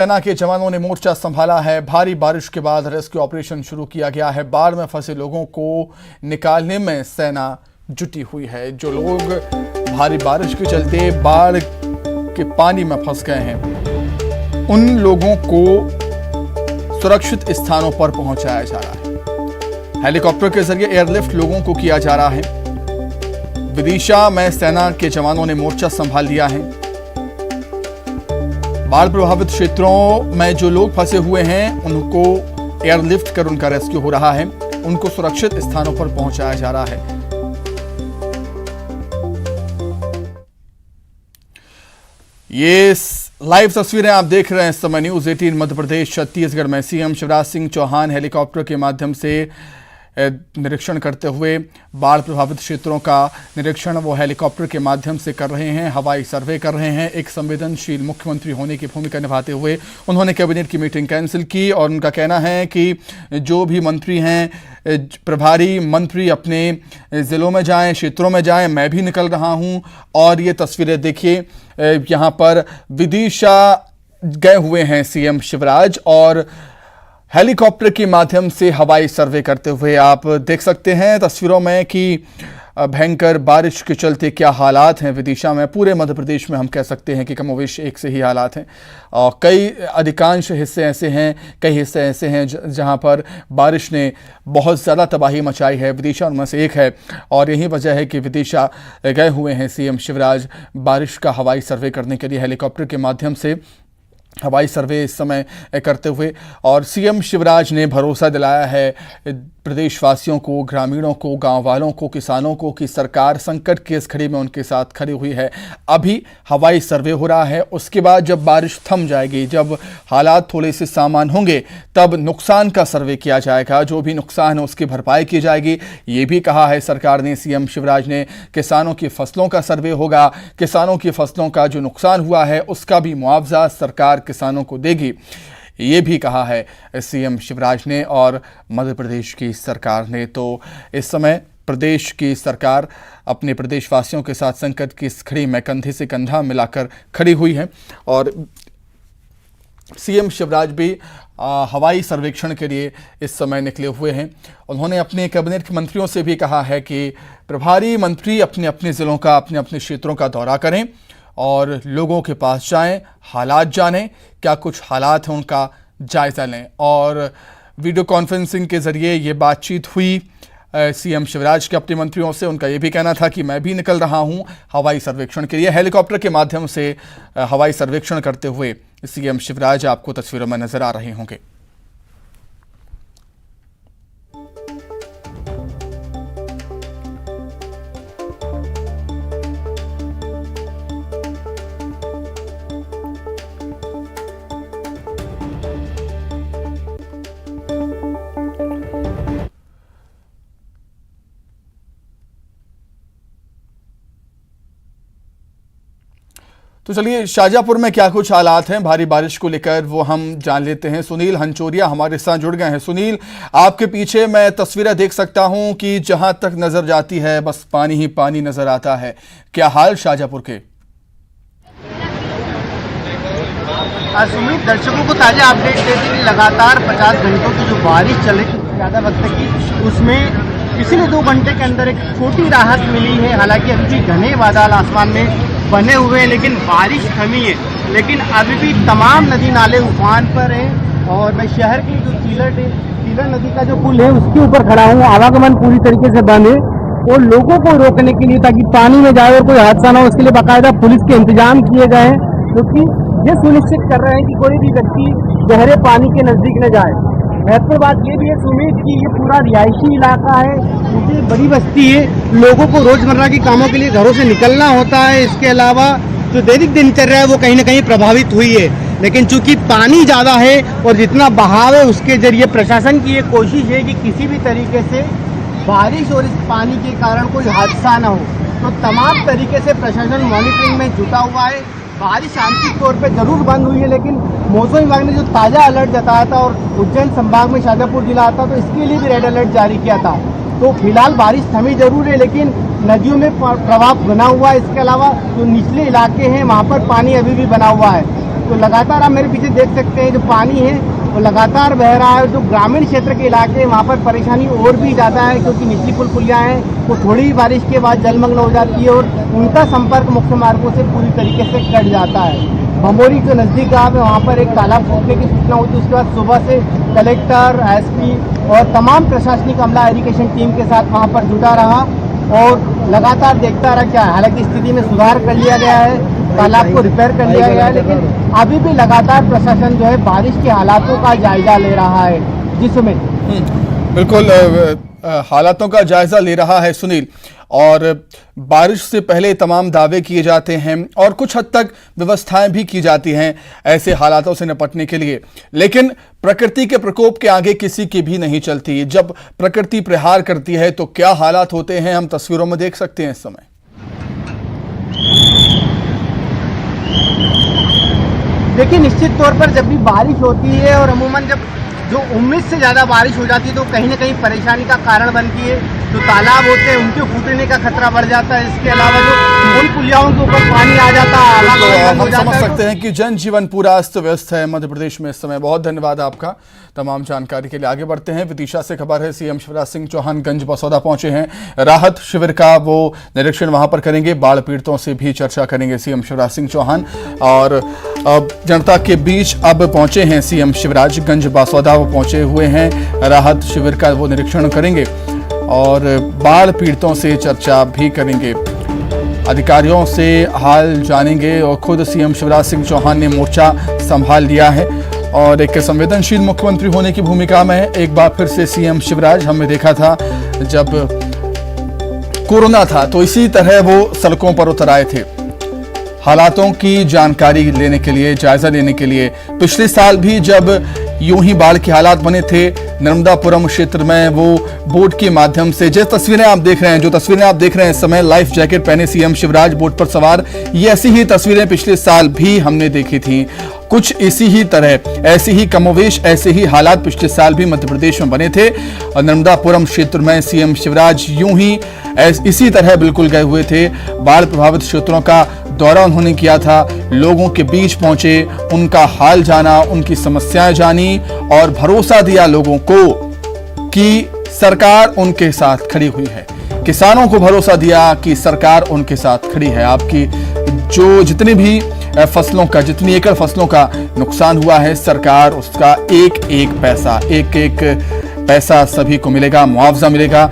सेना के जवानों ने मोर्चा संभाला है। भारी बारिश के बाद रेस्क्यू ऑपरेशन शुरू किया गया है। बाढ़ में फंसे लोगों को निकालने में सेना जुटी हुई है। जो लोग भारी बारिश के चलते बाढ़ के पानी में फंस गए हैं, उन लोगों को सुरक्षित स्थानों पर पहुंचाया जा रहा है। हेलीकॉप्टर के जरिए एयरलिफ्ट लोगों को किया जा रहा है। विदिशा में सेना के जवानों ने मोर्चा संभाल लिया है। बाढ़ प्रभावित क्षेत्रों में जो लोग फंसे हुए हैं, उनको एयरलिफ्ट कर उनका रेस्क्यू हो रहा है। उनको सुरक्षित स्थानों पर पहुंचाया जा रहा है। ये लाइव तस्वीरें आप देख रहे हैं इस समय न्यूज़ 18 मध्य प्रदेश छत्तीसगढ़ में सीएम शिवराज सिंह चौहान हेलीकॉप्टर के माध्यम से निरीक्षण करते हुए बाढ़ प्रभावित क्षेत्रों का निरीक्षण वो हेलीकॉप्टर के माध्यम से कर रहे हैं। हवाई सर्वे कर रहे हैं। एक संवेदनशील मुख्यमंत्री होने की भूमिका निभाते हुए उन्होंने कैबिनेट की मीटिंग कैंसिल की और उनका कहना है कि जो भी मंत्री हैं, प्रभारी मंत्री अपने ज़िलों में जाएं, क्षेत्रों में जाएं। मैं भी निकल रहा हूं और ये तस्वीरें देखिए, यहाँ पर विदिशा गए हुए हैं सीएम शिवराज और हेलीकॉप्टर के माध्यम से हवाई सर्वे करते हुए आप देख सकते हैं तस्वीरों में कि भयंकर बारिश के चलते क्या हालात हैं विदिशा में। पूरे मध्य प्रदेश में हम कह सकते हैं कि कमोवेश एक से ही हालात हैं और अधिकांश हिस्से ऐसे हैं, कई हिस्से ऐसे हैं जहां पर बारिश ने बहुत ज़्यादा तबाही मचाई है। विदिशा उनमें से एक है और यही वजह है कि विदिशा गए हुए हैं सीएम शिवराज बारिश का हवाई सर्वे करने के लिए। हेलीकॉप्टर के माध्यम से हवाई सर्वे इस समय करते हुए और सीएम शिवराज ने भरोसा दिलाया है प्रदेशवासियों को, ग्रामीणों को, गांव वालों को, किसानों को कि सरकार संकट की इस घड़ी में उनके साथ खड़ी हुई है। अभी हवाई सर्वे हो रहा है, उसके बाद जब बारिश थम जाएगी, जब हालात थोड़े से सामान्य होंगे, तब नुकसान का सर्वे किया जाएगा। जो भी नुकसान है उसकी भरपाई की जाएगी। ये भी कहा है सरकार ने, सीएम शिवराज ने, किसानों की फसलों का सर्वे होगा। किसानों की फसलों का जो नुकसान हुआ है उसका भी मुआवजा सरकार किसानों को देगी, ये भी कहा है सीएम शिवराज ने और मध्य प्रदेश की सरकार ने। तो इस समय प्रदेश की सरकार अपने प्रदेशवासियों के साथ संकट की इस घड़ी में कंधे से कंधा मिलाकर खड़ी हुई है और सीएम शिवराज भी हवाई सर्वेक्षण के लिए इस समय निकले हुए हैं। उन्होंने अपने कैबिनेट के मंत्रियों से भी कहा है कि प्रभारी मंत्री अपने अपने ज़िलों का, अपने अपने क्षेत्रों का दौरा करें और लोगों के पास जाएं, हालात जानें, क्या कुछ हालात हैं उनका जायज़ा लें। और वीडियो कॉन्फ्रेंसिंग के ज़रिए ये बातचीत हुई सीएम शिवराज के अपने मंत्रियों से। उनका ये भी कहना था कि मैं भी निकल रहा हूं हवाई सर्वेक्षण के लिए। हेलीकॉप्टर के माध्यम से हवाई सर्वेक्षण करते हुए सीएम शिवराज आपको तस्वीरों में नजर आ रहे होंगे। तो चलिए शाजापुर में क्या कुछ हालात हैं भारी बारिश को लेकर वो हम जान लेते हैं। सुनील हंचोरिया हमारे साथ जुड़ गए हैं। सुनील, आपके पीछे मैं तस्वीरें देख सकता हूं कि जहां तक नजर जाती है बस पानी ही पानी नजर आता है। क्या हाल शाजापुर के? सुमित, दर्शकों को ताजा अपडेट देते हैं। लगातार 50 घंटों की जो बारिश चल रही थी ज़्यादा वक्त की, उसमें पिछले 2 घंटे के अंदर एक छोटी राहत मिली है। हालांकि अभी भी घने बादल आसमान में बने हुए हैं, लेकिन बारिश थमी है। लेकिन अभी भी तमाम नदी नाले उफान पर हैं और मैं शहर की जो सीलर नदी का जो पुल है उसके ऊपर खड़ा हूँ। आवागमन पूरी तरीके से बंद है और लोगों को रोकने के लिए ताकि पानी में जाए और कोई हादसा ना हो, उसके लिए बाकायदा पुलिस के इंतजाम किए गए हैं, क्योंकि ये सुनिश्चित कर रहे हैं कि कोई भी व्यक्ति गहरे पानी के नजदीक न जाए। महत्वपूर्ण बात ये भी है सुमित कि ये पूरा रिहायशी इलाका है, क्योंकि बड़ी बस्ती है। लोगों को रोजमर्रा के कामों के लिए घरों से निकलना होता है। इसके अलावा जो दैनिक दिनचर्या है वो कहीं ना कहीं प्रभावित हुई है। लेकिन चूंकि पानी ज़्यादा है और जितना बहाव है उसके जरिए प्रशासन की ये कोशिश है कि किसी भी तरीके से बारिश और इस पानी के कारण कोई हादसा ना हो। तो तमाम तरीके से प्रशासन मॉनिटरिंग में जुटा हुआ है। बारिश आंशिक तौर पे जरूर बंद हुई है, लेकिन मौसम विभाग ने जो ताज़ा अलर्ट जताया था और उज्जैन संभाग में शाजापुर जिला आता तो इसके लिए भी रेड अलर्ट जारी किया था। तो फिलहाल बारिश थमी जरूर है, लेकिन नदियों में प्रवाह बना हुआ है। इसके अलावा जो निचले इलाके हैं वहाँ पर पानी अभी भी बना हुआ है। तो लगातार आप मेरे पीछे देख सकते हैं जो पानी है वो लगातार बह रहा है। जो ग्रामीण क्षेत्र के इलाके हैं वहाँ पर परेशानी और भी ज़्यादा है, क्योंकि निचली पुल पुलियाँ हैं वो थोड़ी ही बारिश के बाद जलमग्न हो जाती है और उनका संपर्क मुख्य मार्गों से पूरी तरीके से कट जाता है। भमोरी के नज़दीक गाँव है, वहाँ पर एक तालाब फूटने की सूचना हुई थी। उसके बाद सुबह से कलेक्टर, एसपी और तमाम प्रशासनिक अमला इरिगेशन टीम के साथ वहाँ पर जुटा रहा और लगातार देखता रहा क्या। हालांकि स्थिति में सुधार कर लिया गया है, तालाब को रिपेयर कर लिया गया है, लेकिन अभी भी लगातार प्रशासन जो है बारिश के हालातों का जायजा ले रहा है। जी सुमित। बिल्कुल हालातों का जायजा ले रहा है सुनील, और बारिश से पहले तमाम दावे किए जाते हैं और कुछ हद तक व्यवस्थाएं भी की जाती हैं ऐसे हालातों से निपटने के लिए, लेकिन प्रकृति के प्रकोप के आगे किसी की भी नहीं चलती। जब प्रकृति प्रहार करती है तो क्या हालात होते हैं हम तस्वीरों में देख सकते हैं इस समय। देखिए, निश्चित तौर पर जब भी बारिश होती है और अमूमन जब जो उम्मीद से ज़्यादा बारिश हो जाती है तो कहीं ना कहीं परेशानी का कारण बनती है। जो तालाब होते हैं उनके फूटने का खतरा बढ़ जाता है। इसके अलावा जो पुल पुलियाओं के ऊपर पानी आ जाता है, तो हम समझ सकते हैं कि जनजीवन पूरा अस्त व्यस्त है मध्य प्रदेश में इस समय। बहुत धन्यवाद आपका तमाम जानकारी के लिए। आगे बढ़ते हैं, विदिशा से खबर है। सीएम शिवराज सिंह चौहान गंज बसौदा पहुंचे हैं। राहत शिविर का वो निरीक्षण वहां पर करेंगे, बाढ़ पीड़ितों से भी चर्चा करेंगे सीएम शिवराज सिंह चौहान। और अब जनता के बीच अब पहुंचे हैं सीएम शिवराज, गंज बसौदा वो पहुंचे हुए हैं। राहत शिविर का वो निरीक्षण करेंगे और बाढ़ पीड़ितों से चर्चा भी करेंगे, अधिकारियों से हाल जानेंगे। और खुद सीएम शिवराज सिंह चौहान ने मोर्चा संभाल लिया है और एक संवेदनशील मुख्यमंत्री होने की भूमिका में है एक बार फिर से सीएम शिवराज। हमने देखा था जब कोरोना था तो इसी तरह वो सड़कों पर उतर आए थे हालातों की जानकारी लेने के लिए, जायजा लेने के लिए। पिछले साल भी जब यूं ही बाढ़ के हालात बने थे नर्मदापुरम क्षेत्र में, वो बोट के माध्यम से जो तस्वीरें आप देख रहे हैं इस समय, लाइफ जैकेट पहने सीएम शिवराज बोट पर सवार, ये ऐसी ही तस्वीरें पिछले साल भी हमने देखी थी। कुछ इसी ही तरह, ऐसी ही कमोवेश, ऐसे ही हालात पिछले साल भी मध्य प्रदेश में बने थे और नर्मदापुरम क्षेत्र में सीएम शिवराज यूं ही इसी तरह बिल्कुल गए हुए थे। बाढ़ प्रभावित क्षेत्रों का दौरा उन्होंने किया था, लोगों के बीच पहुंचे, उनका हाल जाना, उनकी समस्याएं जानी और भरोसा दिया लोगों को कि सरकार उनके साथ खड़ी हुई है। किसानों को भरोसा दिया कि सरकार उनके साथ खड़ी है। आपकी जो जितनी भी फसलों का, जितनी एकड़ फसलों का नुकसान हुआ है, सरकार उसका एक एक पैसा सभी को मिलेगा, मुआवजा मिलेगा।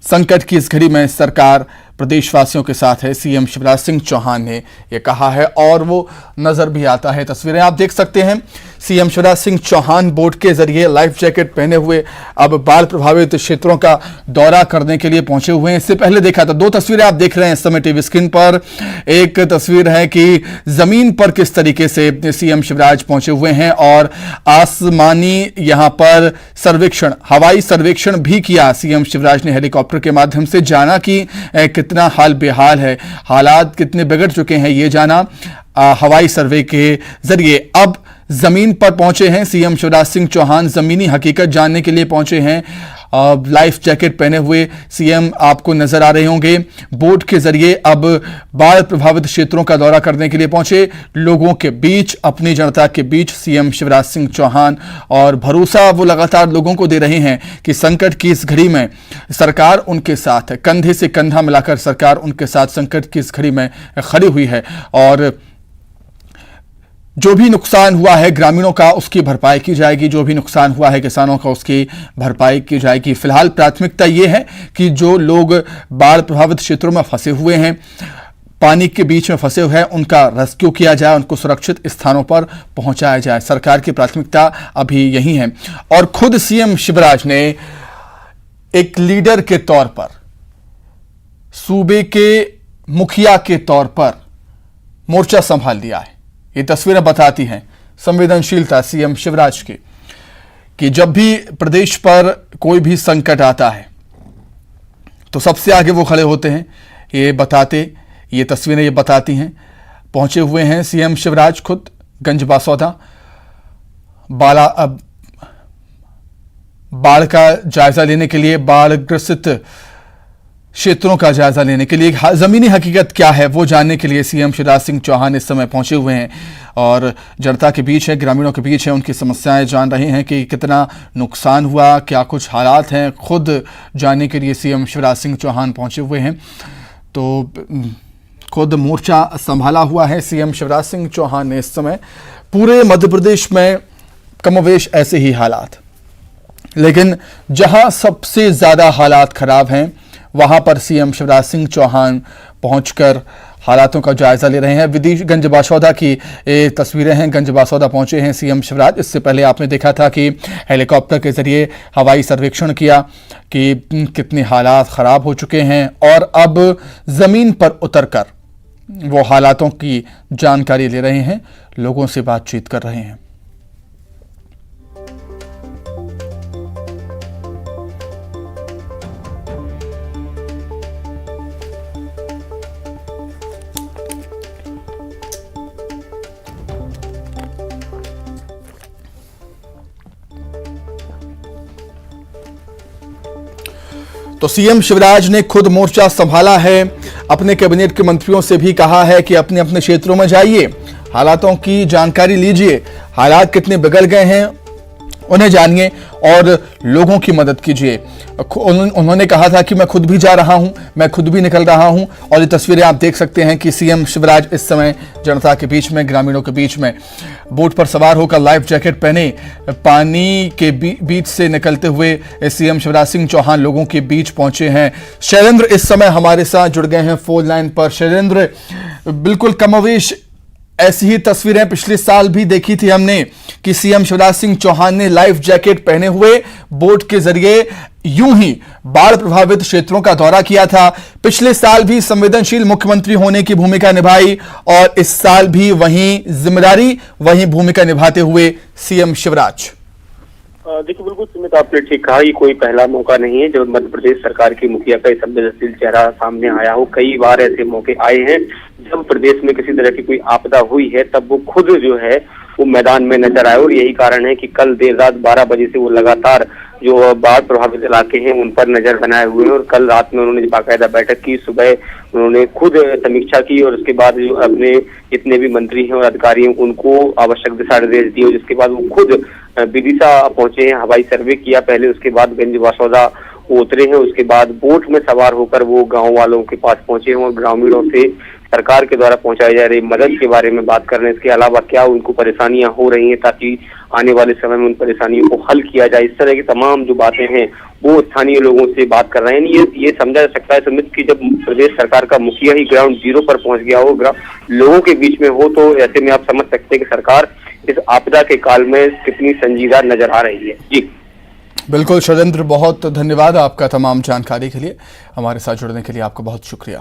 संकट की इस घड़ी में सरकार प्रदेशवासियों के साथ है, सीएम शिवराज सिंह चौहान ने यह कहा है और वो नजर भी आता है। तस्वीरें आप देख सकते हैं, सीएम शिवराज सिंह चौहान बोट के जरिए लाइफ जैकेट पहने हुए अब बाढ़ प्रभावित क्षेत्रों का दौरा करने के लिए पहुंचे हुए हैं। इससे पहले देखा था, दो तस्वीरें आप देख रहे हैं इस समय टीवी स्क्रीन पर। एक तस्वीर है कि जमीन पर किस तरीके से सीएम शिवराज पहुंचे हुए हैं और आसमानी यहां पर सर्वेक्षण, हवाई सर्वेक्षण भी किया सीएम शिवराज ने। हेलीकॉप्टर के माध्यम से जाना कि कितना हाल बेहाल है, हालात कितने बिगड़ चुके हैं, ये जाना हवाई सर्वे के जरिए। अब जमीन पर पहुंचे हैं सीएम शिवराज सिंह चौहान, जमीनी हकीकत जानने के लिए पहुंचे हैं। लाइफ जैकेट पहने हुए सीएम आपको नजर आ रहे होंगे। बोट के जरिए अब बाढ़ प्रभावित क्षेत्रों का दौरा करने के लिए पहुंचे, लोगों के बीच, अपनी जनता के बीच सीएम शिवराज सिंह चौहान। और भरोसा वो लगातार लोगों को दे रहे हैं कि संकट की इस घड़ी में सरकार उनके साथ है, कंधे से कंधा मिलाकर सरकार उनके साथ संकट की इस घड़ी में खड़ी हुई है। और जो भी नुकसान हुआ है ग्रामीणों का, उसकी भरपाई की जाएगी। जो भी नुकसान हुआ है किसानों का, उसकी भरपाई की जाएगी। फिलहाल प्राथमिकता ये है कि जो लोग बाढ़ प्रभावित क्षेत्रों में फंसे हुए हैं, पानी के बीच में फंसे हुए हैं, उनका रेस्क्यू किया जाए, उनको सुरक्षित स्थानों पर पहुंचाया जाए। सरकार की प्राथमिकता अभी यही है। और खुद सीएम शिवराज ने एक लीडर के तौर पर, सूबे के मुखिया के तौर पर मोर्चा संभाल लिया है। ये तस्वीरें बताती हैं संवेदनशीलता सीएम शिवराज की, कि जब भी प्रदेश पर कोई भी संकट आता है तो सबसे आगे वो खड़े होते हैं। ये तस्वीरें ये बताती हैं। पहुंचे हुए हैं सीएम शिवराज खुद गंज बसौदा, बाढ़ का जायजा लेने के लिए, बाढ़ ग्रसित क्षेत्रों का जायजा लेने के लिए, जमीनी हकीकत क्या है वो जानने के लिए सीएम शिवराज सिंह चौहान इस समय पहुंचे हुए हैं और जनता के बीच है, ग्रामीणों के बीच है, उनकी समस्याएं जान रहे हैं कि कितना नुकसान हुआ, क्या कुछ हालात हैं, खुद जानने के लिए सीएम शिवराज सिंह चौहान पहुंचे हुए हैं। तो खुद मोर्चा संभाला हुआ है सीएम शिवराज सिंह चौहान ने इस समय। पूरे मध्य प्रदेश में कमोवेश ऐसे ही हालात, लेकिन जहां सबसे ज्यादा हालात खराब हैं वहां पर सीएम शिवराज सिंह चौहान पहुंचकर हालातों का जायजा ले रहे हैं। विदिशा गंज बासौदा की तस्वीरें हैं। गंज बासौदा पहुंचे हैं सीएम शिवराज। इससे पहले आपने देखा था कि हेलीकॉप्टर के जरिए हवाई सर्वेक्षण किया कि कितने हालात खराब हो चुके हैं और अब जमीन पर उतरकर वो हालातों की जानकारी ले रहे हैं, लोगों से बातचीत कर रहे हैं। तो सीएम शिवराज ने खुद मोर्चा संभाला है। अपने कैबिनेट के मंत्रियों से भी कहा है कि अपने अपने क्षेत्रों में जाइए, हालातों की जानकारी लीजिए, हालात कितने बिगड़ गए हैं उन्हें जानिए और लोगों की मदद कीजिए। उन्होंने कहा था कि मैं खुद भी जा रहा हूं, मैं खुद भी निकल रहा हूं और ये तस्वीरें आप देख सकते हैं कि सीएम शिवराज इस समय जनता के बीच में, ग्रामीणों के बीच में बोट पर सवार होकर लाइफ जैकेट पहने पानी के बीच से निकलते हुए सीएम शिवराज सिंह चौहान लोगों के बीच पहुंचे हैं। शैलेंद्र इस समय हमारे साथ जुड़ गए हैं फोन लाइन पर। शैलेंद्र, बिल्कुल कमोवेश ऐसी ही तस्वीरें पिछले साल भी देखी थी हमने कि सीएम शिवराज सिंह चौहान ने लाइफ जैकेट पहने हुए बोट के जरिए यूं ही बाढ़ प्रभावित क्षेत्रों का दौरा किया था। पिछले साल भी संवेदनशील मुख्यमंत्री होने की भूमिका निभाई और इस साल भी वही जिम्मेदारी, वही भूमिका निभाते हुए सीएम शिवराज। देखिए, बिल्कुल सुमित, आपने ठीक कहा, ये कोई पहला मौका नहीं है जब मध्य प्रदेश सरकार की मुखिया का संवेदनशील चेहरा सामने आया हो। कई बार ऐसे मौके आए हैं जब प्रदेश में किसी तरह की कोई आपदा हुई है तब वो खुद जो है वो मैदान में नजर आए और यही कारण है कि कल देर रात 12 बजे से वो लगातार जो बाढ़ प्रभावित इलाके हैं उन पर नजर बनाए हुए हैं और कल रात में उन्होंने बाकायदा बैठक की, सुबह उन्होंने खुद समीक्षा की और उसके बाद जो अपने जितने भी मंत्री हैं और अधिकारी हैं उनको आवश्यक दिशा निर्देश दिए। जिसके बाद वो खुद विदिशा पहुंचे हैं, हवाई सर्वे किया पहले, उसके बाद गंज बासौदा उतरे हैं, उसके बाद बोट में सवार होकर वो गाँव वालों के पास पहुंचे हैं और ग्रामीणों से सरकार के द्वारा पहुंचाई जा रही मदद के बारे में बात कर रहे हैं। इसके अलावा क्या उनको परेशानियां हो रही हैं ताकि आने वाले समय में उन परेशानियों को हल किया जाए, इस तरह की तमाम जो बातें हैं वो स्थानीय लोगों से बात कर रहे हैं। ये समझा जा सकता है सुमित कि जब प्रदेश सरकार का मुखिया ही ग्राउंड जीरो पर पहुंच गया हो, लोगों के बीच में हो, तो ऐसे में आप समझ सकते हैं कि सरकार इस आपदा के काल में कितनी संजीदा नजर आ रही है। जी बिल्कुल शैलेंद्र, बहुत धन्यवाद आपका तमाम जानकारी के लिए। हमारे साथ जुड़ने के लिए आपका बहुत शुक्रिया।